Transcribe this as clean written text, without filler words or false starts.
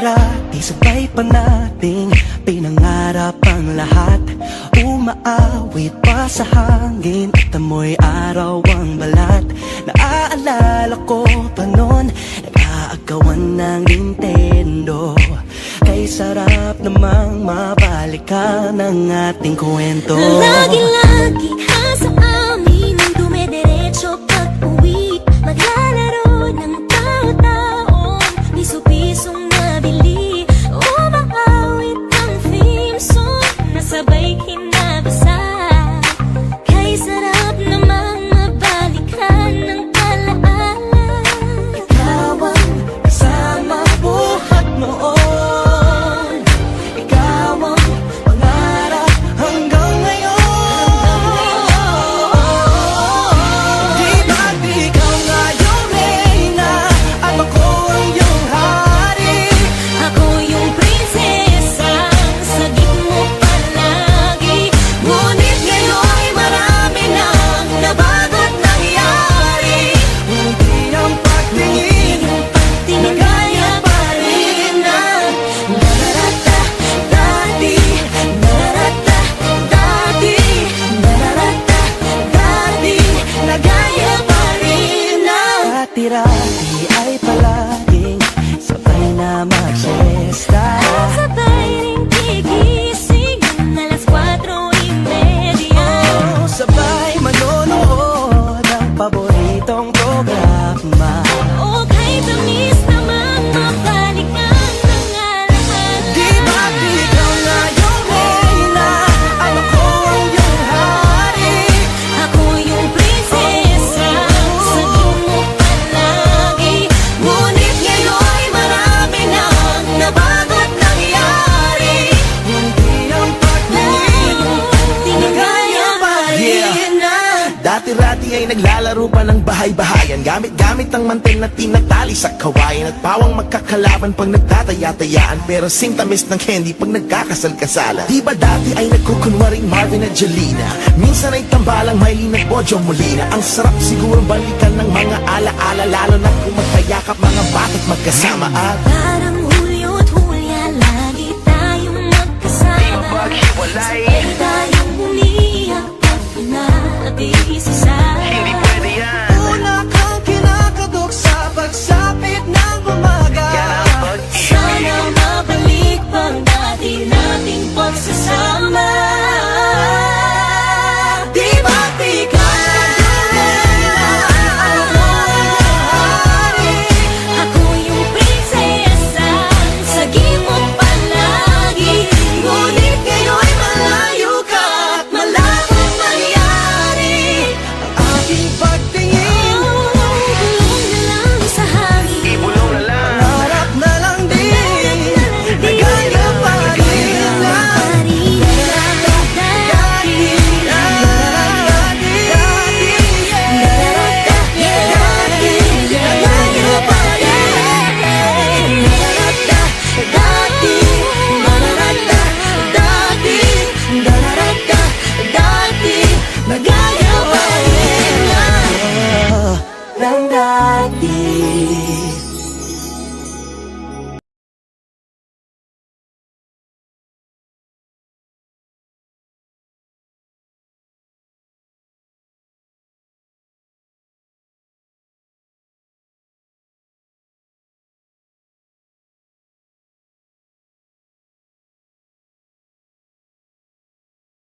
Dati-rati sabay pa nating pinangarap ang lahat. Umaawit pa sa hangin at amoy araw ang balat. Naaalala ko pa noon, nag-aagawan ng Nintendo. Kay sarap namang mabalikan ang ating kwento. Lagi-lagi ka sa amin, dumidiretso pag-uwi. Maglalaro ng tao-taong piso-pisong nabili. Umaawit ang theme song, nasabay kinabasa. Kay sarap namang mabalikan ng alaala. Ikaw ang kasama buhat noon. Ikaw ang pangarap hanggang ngayon. Di ba't ikaw nga yung reyna at ako ang iyong hari? Ako yung prinsesa, sagip mo palagi. Ngunit ngayon'y marami nang nabago't nangyari. Hindi ang pagtingin na gaya pa rin ng nararata dati, nararata dati, nararata dati, na gaya pa rin ng dati-rati ay palaging sabay na mag-siesta. Sabay ring gigising ng alas 4:30. Sabay manonood ng paboritong programa. O kahit tamis namang mabalikan ng alaala. Di ba't ikaw nga yung reyna at ako ang iyong hari? Ako yung prinsesa, sagip mo palagi. Ngunit ngayon'y marami nang nabago't nangyari. Hindi ang pagtingin na gaya pa rin ng Dati-rati ay naglalaro pa ng bahay-bahayan. Gamit-gamit ang mantel na tinatali sa kawayan. At pawang magkakalaban pag nagtataya-tayaan. Pero sing tamis ng candy pag nagkakasal-kasalan. Di ba dati ay nagkukunwaring Marvin at Jelena? Minsan ay tambalang Mylene at Bojo Molina. Ang sarap siguro balikan ng mga ala-ala, lalo na kung magkayakap mga bata't magkasama. At Parang